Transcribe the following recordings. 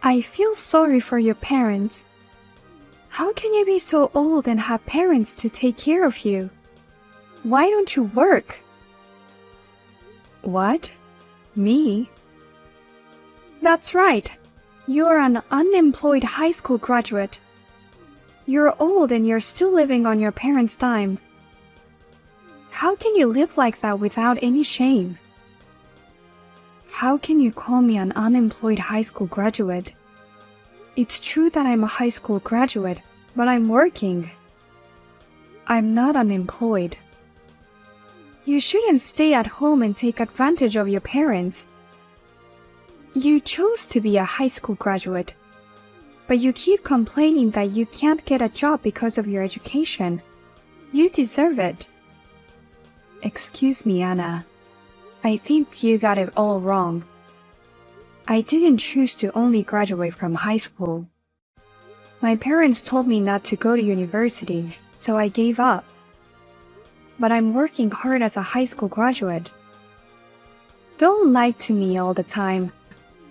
I feel sorry for your parents. How can you be so old and have parents to take care of you? Why don't you work? What? Me? That's right. You're an unemployed high school graduate. You're old and you're still living on your parents' dime. How can you live like that without any shame? How can you call me an unemployed high school graduate? It's true that I'm a high school graduate, but I'm working. I'm not unemployed. You shouldn't stay at home and take advantage of your parents. You chose to be a high school graduate, but you keep complaining that you can't get a job because of your education. You deserve it. Excuse me, Anna. I think you got it all wrong. I didn't choose to only graduate from high school. My parents told me not to go to university, so I gave up. But I'm working hard as a high school graduate. Don't lie to me all the time.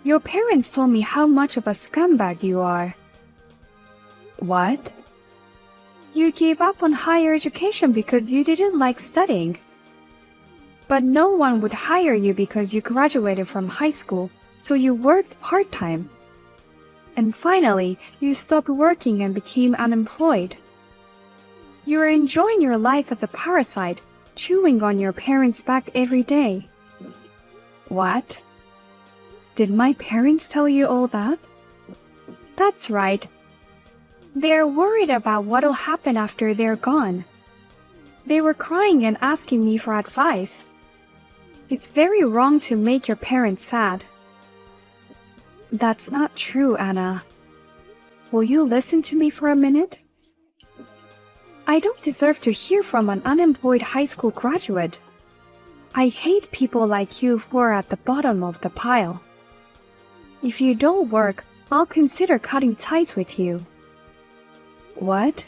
Your parents told me how much of a scumbag you are. What? You gave up on higher education because you didn't like studying. But no one would hire you because you graduated from high school, so you worked part-time. And finally, you stopped working and became unemployed. You are enjoying your life as a parasite, chewing on your parents' back every day. What? Did my parents tell you all that? That's right. They're worried about what'll happen after they're gone. They were crying and asking me for advice. It's very wrong to make your parents sad. That's not true, Anna. Will you listen to me for a minute? I don't deserve to hear from an unemployed high school graduate. I hate people like you who are at the bottom of the pile. If you don't work, I'll consider cutting ties with you. What?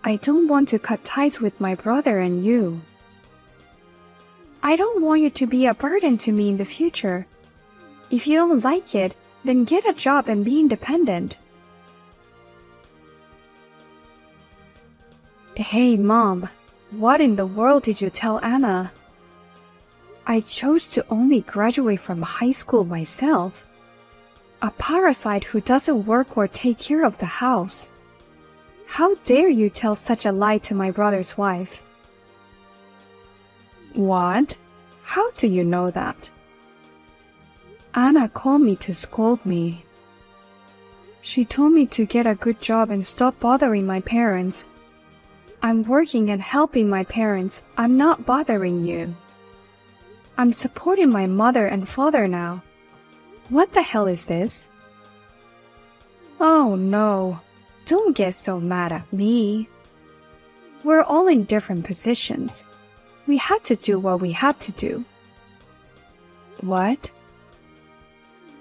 I don't want to cut ties with my brother and you. I don't want you to be a burden to me in the future. If you don't like it, then get a job and be independent. Hey, Mom, what in the world did you tell Anna? I chose to only graduate from high school myself. A parasite who doesn't work or take care of the house. How dare you tell such a lie to my brother's wife? What? How do you know that? Anna called me to scold me. She told me to get a good job and stop bothering my parents. I'm working and helping my parents. I'm not bothering you. I'm supporting my mother and father now. What the hell is this? Oh no, don't get so mad at me. We're all in different positions. We had to do what we had to do. What?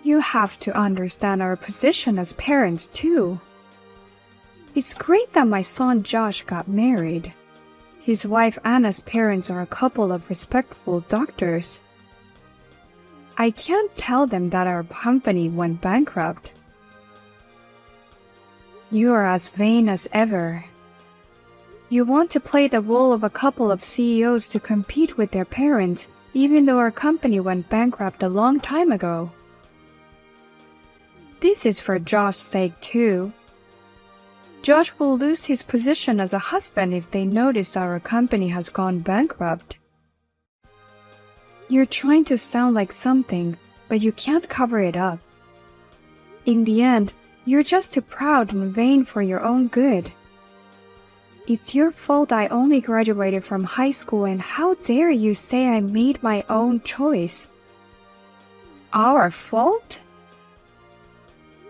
You have to understand our position as parents too. It's great that my son Josh got married. His wife Anna's parents are a couple of respectful doctors. I can't tell them that our company went bankrupt. You are as vain as ever. You want to play the role of a couple of CEOs to compete with their parents, even though our company went bankrupt a long time ago. This is for Josh's sake too. Josh will lose his position as a husband if they notice our company has gone bankrupt. You're trying to sound like something, but you can't cover it up. In the end, you're just too proud and vain for your own good. It's your fault I only graduated from high school, and how dare you say I made my own choice? Our fault?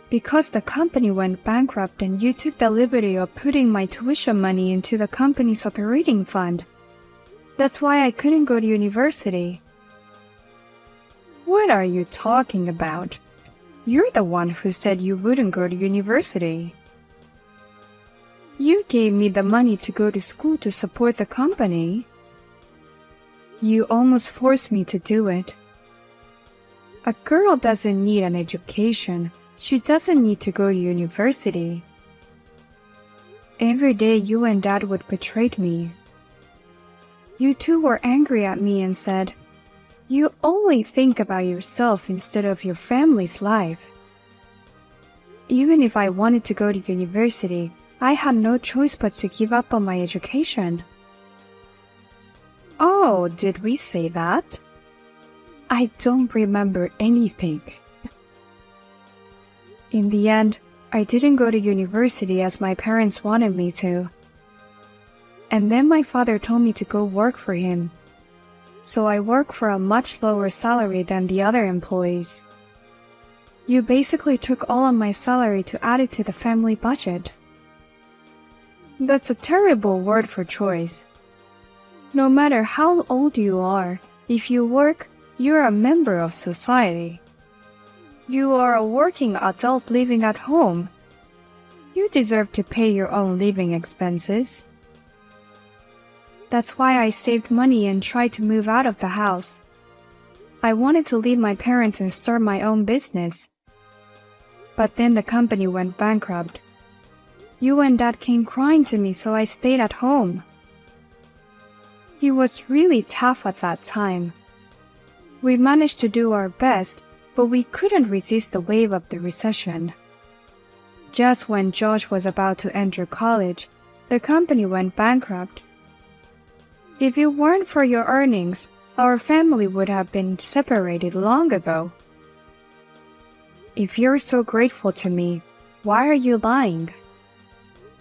Because the company went bankrupt and you took the liberty of putting my tuition money into the company's operating fund. That's why I couldn't go to university. What are you talking about? You're the one who said you wouldn't go to university. You gave me the money to go to school to support the company. You almost forced me to do it. A girl doesn't need an education, She doesn't need to go to university. Every day you and Dad would betray me. You two were angry at me and said, "You only think about yourself instead of your family's life." Even if I wanted to go to university, I had no choice but to give up on my education. Oh, did we say that? I don't remember anything. In the end, I didn't go to university as my parents wanted me to. And then my father told me to go work for him. So I work for a much lower salary than the other employees. You basically took all of my salary to add it to the family budget. That's a terrible word for choice. No matter how old you are, if you work, you're a member of society. You are a working adult living at home. You deserve to pay your own living expenses. That's why I saved money and tried to move out of the house. I wanted to leave my parents and start my own business. But then the company went bankrupt. You and Dad came crying to me, so I stayed at home. It was really tough at that time. We managed to do our best, but we couldn't resist the wave of the recession. Just when Josh was about to enter college, the company went bankrupt. If it weren't for your earnings, our family would have been separated long ago. If you're so grateful to me, why are you lying?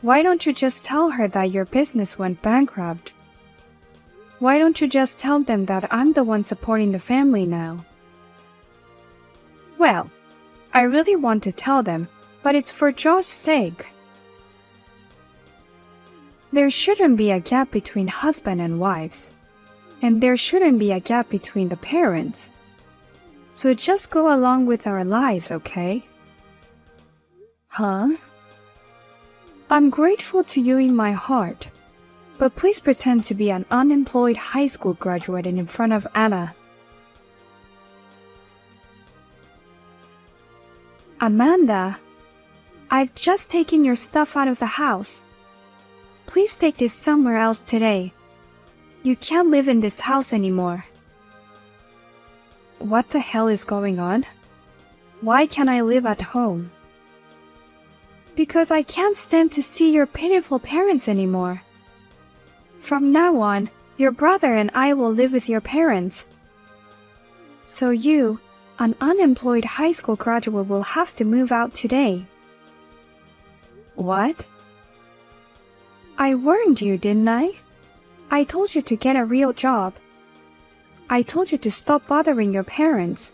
Why don't you just tell her that your business went bankrupt? Why don't you just tell them that I'm the one supporting the family now? Well, I really want to tell them, but it's for Josh's sake. There shouldn't be a gap between husband and wives, and there shouldn't be a gap between the parents. So just go along with our lies, okay? Huh? I'm grateful to you in my heart, but please pretend to be an unemployed high school graduate in front of Anna. Amanda, I've just taken your stuff out of the house. Please take this somewhere else today. You can't live in this house anymore. What the hell is going on? Why can't I live at home? Because I can't stand to see your pitiful parents anymore. From now on, your brother and I will live with your parents. So you, an unemployed high school graduate, will have to move out today. What? I warned you, didn't I? I told you to get a real job. I told you to stop bothering your parents.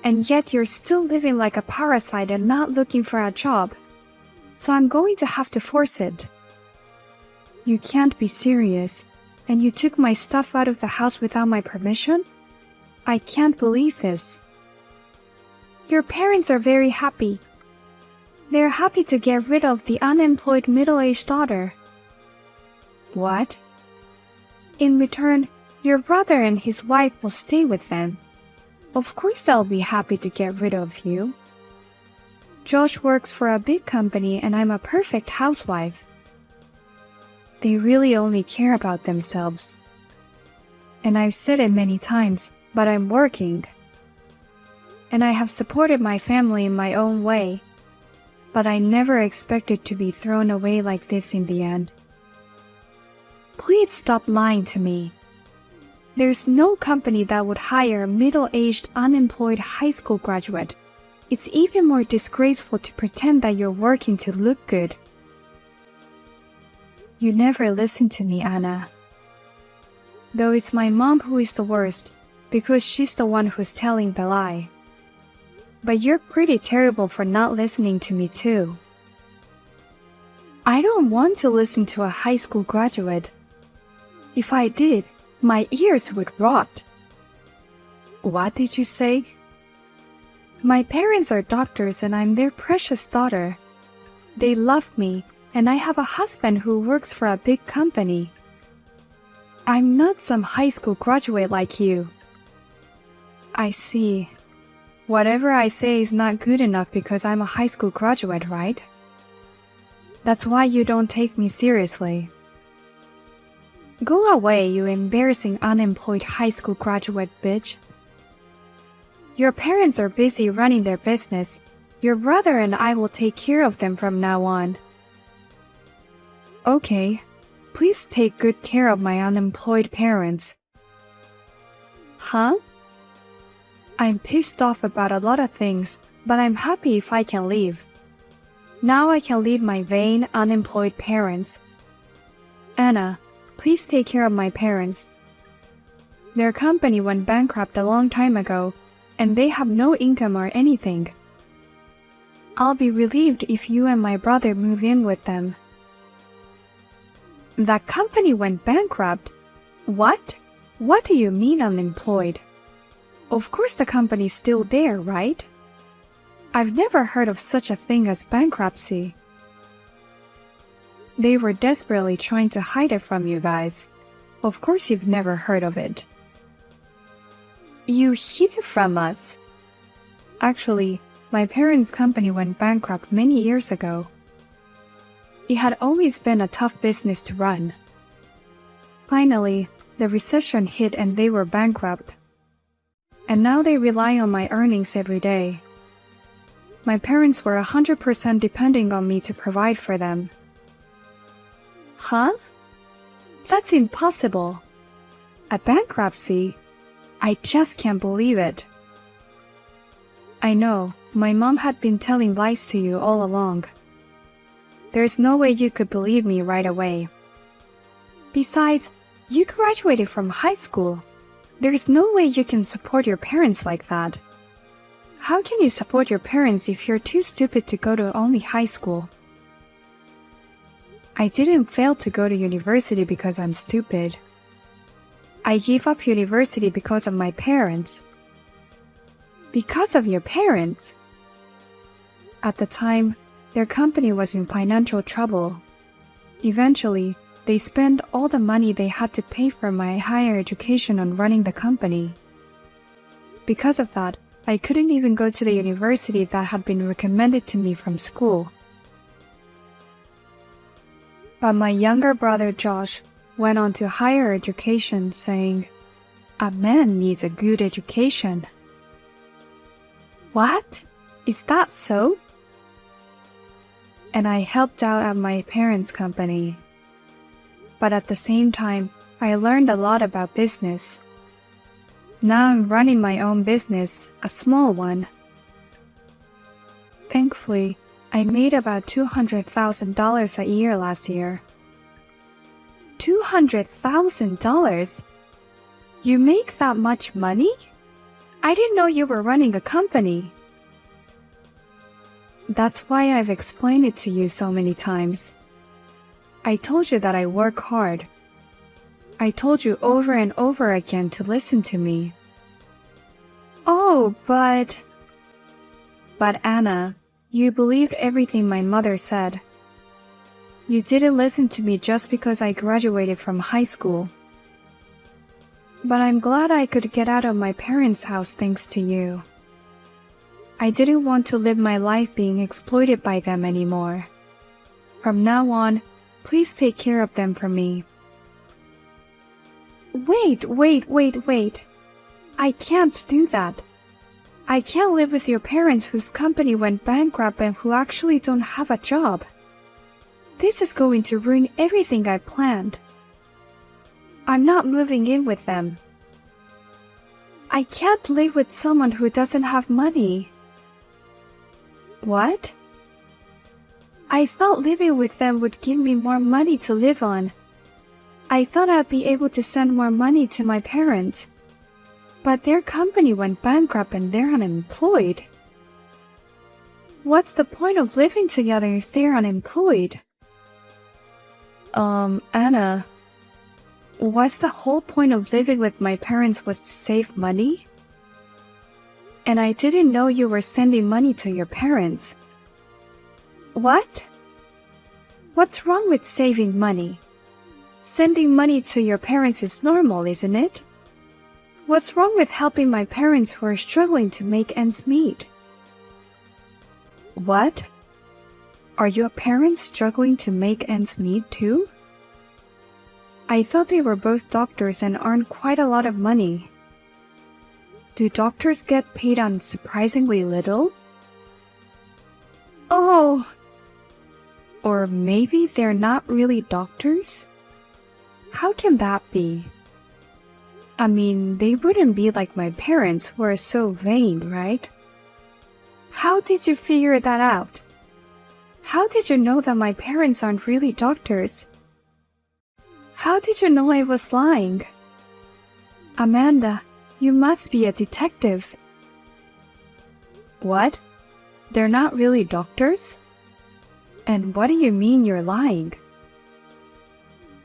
And yet you're still living like a parasite and not looking for a job. So I'm going to have to force it. You can't be serious. And you took my stuff out of the house without my permission? I can't believe this. Your parents are very happy. They're happy to get rid of the unemployed middle-aged daughter. What? In return, your brother and his wife will stay with them. Of course they'll be happy to get rid of you. Josh works for a big company and I'm a perfect housewife. They really only care about themselves. And I've said it many times, but I'm working. And I have supported my family in my own way. But I never expected to be thrown away like this in the end. Please stop lying to me. There's no company that would hire a middle-aged, unemployed high school graduate. It's even more disgraceful to pretend that you're working to look good. You never listen to me, Anna. Though it's my mom who is the worst, because she's the one who's telling the lie. But you're pretty terrible for not listening to me too. I don't want to listen to a high school graduate. If I did, my ears would rot. What did you say? My parents are doctors and I'm their precious daughter. They love me and I have a husband who works for a big company. I'm not some high school graduate like you. I see. Whatever I say is not good enough because I'm a high school graduate, right? That's why you don't take me seriously. Go away, you embarrassing unemployed high school graduate bitch. Your parents are busy running their business. Your brother and I will take care of them from now on. Okay, please take good care of my unemployed parents. Huh? I'm pissed off about a lot of things, but I'm happy if I can leave. Now I can leave my vain, unemployed parents. Anna, please take care of my parents. Their company went bankrupt a long time ago, and they have no income or anything. I'll be relieved if you and my brother move in with them. That company went bankrupt? What? What do you mean unemployed? Of course the company's still there, right? I've never heard of such a thing as bankruptcy. They were desperately trying to hide it from you guys. Of course you've never heard of it. You hid it from us. Actually, my parents' company went bankrupt many years ago. It had always been a tough business to run. Finally, the recession hit and they were bankrupt. And now they rely on my earnings every day. My parents were 100% depending on me to provide for them. Huh? That's impossible. A bankruptcy? I just can't believe it. I know, my mom had been telling lies to you all along. There's no way you could believe me right away. Besides, you graduated from high school. There's no way you can support your parents like that. How can you support your parents if you're too stupid to go to only high school? I didn't fail to go to university because I'm stupid. I gave up university because of my parents. Because of your parents? At the time, their company was in financial trouble. Eventually, they spent all the money they had to pay for my higher education on running the company. Because of that, I couldn't even go to the university that had been recommended to me from school. But my younger brother Josh went on to higher education saying, "A man needs a good education." What? Is that so? And I helped out at my parents' company. But at the same time, I learned a lot about business. Now I'm running my own business, a small one. Thankfully, I made about $200,000 a year last year. $200,000? You make that much money? I didn't know you were running a company. That's why I've explained it to you so many times. I told you that I work hard. I told you over and over again to listen to me. Oh, but Anna, you believed everything my mother said. You didn't listen to me just because I graduated from high school. But I'm glad I could get out of my parents' house thanks to you. I didn't want to live my life being exploited by them anymore. From now on, please take care of them for me. Wait. I can't do that. I can't live with your parents whose company went bankrupt and who actually don't have a job. This is going to ruin everything I planned. I'm not moving in with them. I can't live with someone who doesn't have money. What? I thought living with them would give me more money to live on. I thought I'd be able to send more money to my parents. But their company went bankrupt and they're unemployed. What's the point of living together if they're unemployed? Anna, what's the whole point of living with my parents was to save money? And I didn't know you were sending money to your parents. What? What's wrong with saving money? Sending money to your parents is normal, isn't it? What's wrong with helping my parents who are struggling to make ends meet? What? Are your parents struggling to make ends meet too? I thought they were both doctors and earn quite a lot of money. Do doctors get paid on surprisingly little? Oh! Or maybe they're not really doctors? How can that be? I mean, they wouldn't be like my parents who are so vain, right? How did you figure that out? How did you know that my parents aren't really doctors? How did you know I was lying? Amanda, you must be a detective. What? They're not really doctors? And what do you mean you're lying?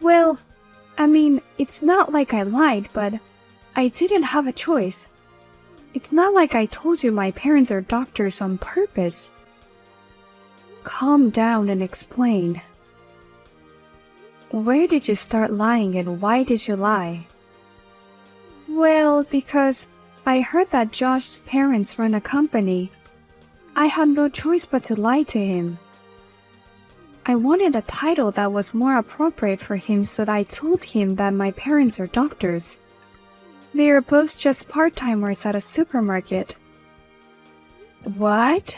Well, I mean, it's not like I lied, but I didn't have a choice. It's not like I told you my parents are doctors on purpose. Calm down and explain. Where did you start lying and why did you lie? Well, because I heard that Josh's parents run a company. I had no choice but to lie to him. I wanted a title that was more appropriate for him, so I told him that my parents are doctors. They are both just part-timers at a supermarket. What?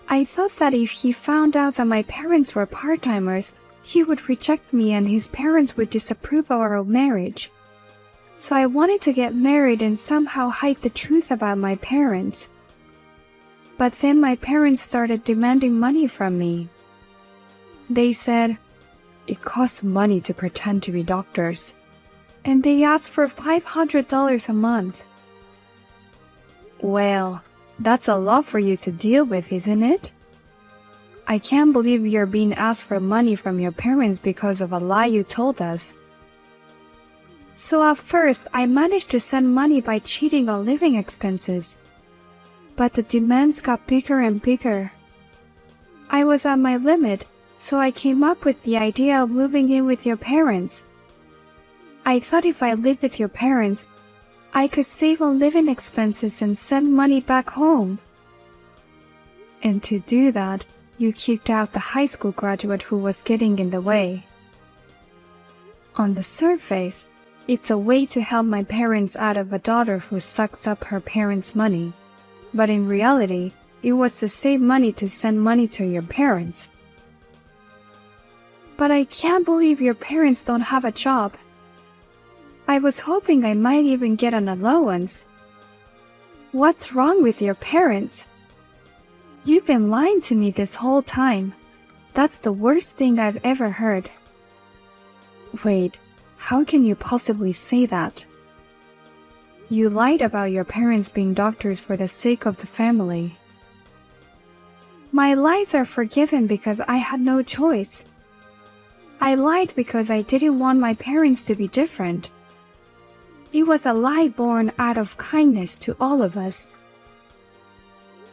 I thought that if he found out that my parents were part-timers, he would reject me and his parents would disapprove of our marriage. So I wanted to get married and somehow hide the truth about my parents. But then my parents started demanding money from me. They said, it costs money to pretend to be doctors. And they asked for $500 a month. Well, that's a lot for you to deal with, isn't it? I can't believe you're being asked for money from your parents because of a lie you told us. So at first, I managed to send money by cheating on living expenses. But the demands got bigger and bigger. I was at my limit, so I came up with the idea of moving in with your parents. I thought if I lived with your parents, I could save on living expenses and send money back home. And to do that, you kicked out the high school graduate who was getting in the way. On the surface, it's a way to help my parents out of a daughter who sucks up her parents' money. But in reality, it was to save money to send money to your parents. But I can't believe your parents don't have a job. I was hoping I might even get an allowance. What's wrong with your parents? You've been lying to me this whole time. That's the worst thing I've ever heard. Wait, how can you possibly say that? You lied about your parents being doctors for the sake of the family. My lies are forgiven because I had no choice. I lied because I didn't want my parents to be different. It was a lie born out of kindness to all of us.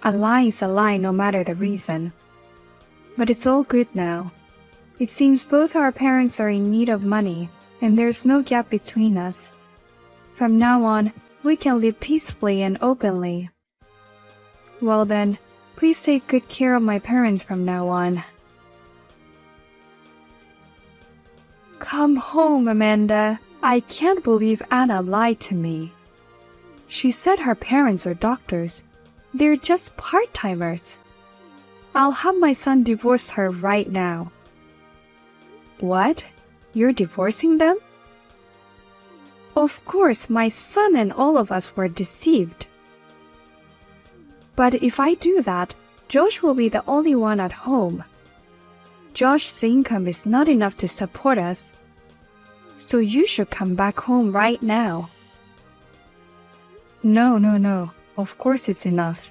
A lie is a lie no matter the reason. But it's all good now. It seems both our parents are in need of money, and there's no gap between us. From now on, we can live peacefully and openly. Well then, please take good care of my parents from now on. Come home, Amanda. I can't believe Anna lied to me. She said her parents are doctors. They're just part-timers. I'll have my son divorce her right now. What? You're divorcing them? Of course, my son and all of us were deceived. But if I do that, Josh will be the only one at home. Josh's income is not enough to support us. So you should come back home right now. No. Of course it's enough.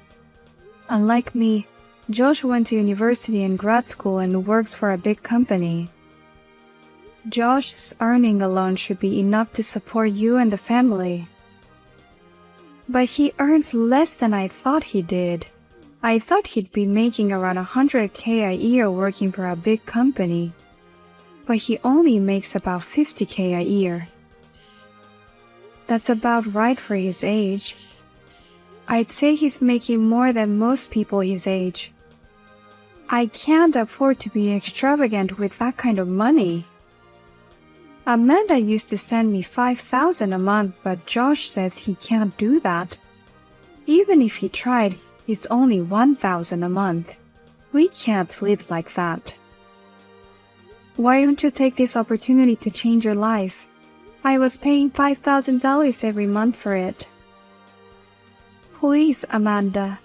Unlike me, Josh went to university and grad school and works for a big company. Josh's earning alone should be enough to support you and the family. But he earns less than I thought he did. I thought he'd be making around $100K a year working for a big company. But he only makes about $50K a year. That's about right for his age. I'd say he's making more than most people his age. I can't afford to be extravagant with that kind of money. Amanda used to send me $5,000 a month, but Josh says he can't do that. Even if he tried, it's only $1,000 a month. We can't live like that. Why don't you take this opportunity to change your life? I was paying $5,000 every month for it. Please, Amanda.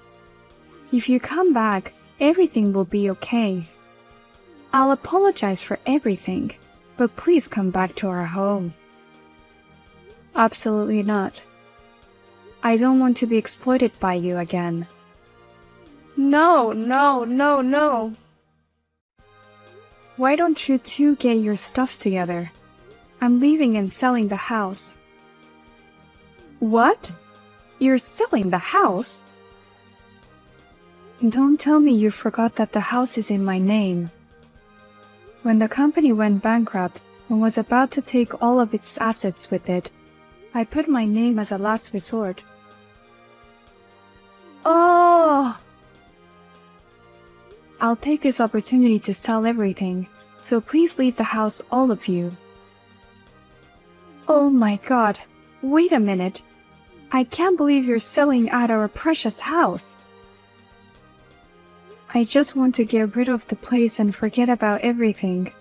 If you come back, everything will be okay. I'll apologize for everything, but please come back to our home. Absolutely not. I don't want to be exploited by you again. No. Why don't you two get your stuff together? I'm leaving and selling the house. What? You're selling the house? Don't tell me you forgot that the house is in my name. When the company went bankrupt and was about to take all of its assets with it, I put my name as a last resort. Oh! I'll take this opportunity to sell everything, so please leave the house, all of you. Oh my God, wait a minute. I can't believe you're selling out our precious house. I just want to get rid of the place and forget about everything.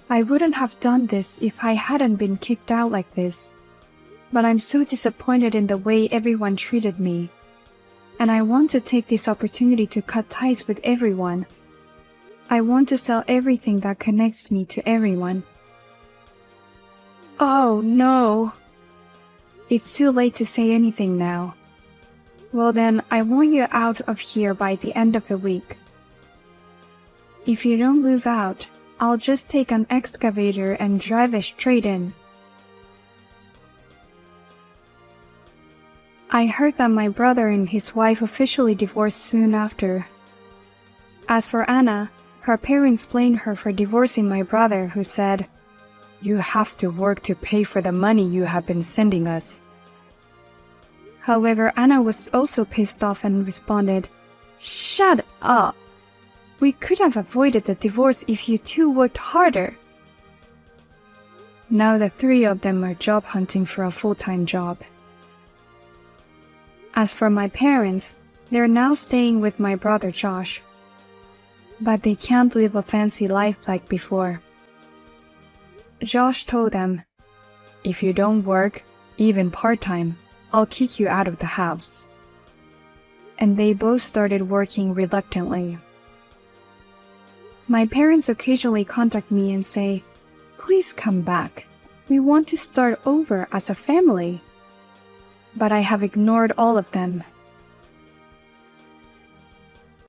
I wouldn't have done this if I hadn't been kicked out like this. But I'm so disappointed in the way everyone treated me. And I want to take this opportunity to cut ties with everyone. I want to sell everything that connects me to everyone. Oh no. It's too late to say anything now. Well then, I want you out of here by the end of the week. If you don't move out, I'll just take an excavator and drive it straight in. I heard that my brother and his wife officially divorced soon after. As for Anna, her parents blamed her for divorcing my brother, who said, "You have to work to pay for the money you have been sending us." However, Anna was also pissed off and responded, "Shut up! We could have avoided the divorce if you two worked harder." Now the three of them are job hunting for a full-time job. As for my parents, they're now staying with my brother Josh. But they can't live a fancy life like before. Josh told them, "If you don't work, even part-time, I'll kick you out of the house." And they both started working reluctantly. My parents occasionally contact me and say, "Please come back. We want to start over as a family." But I have ignored all of them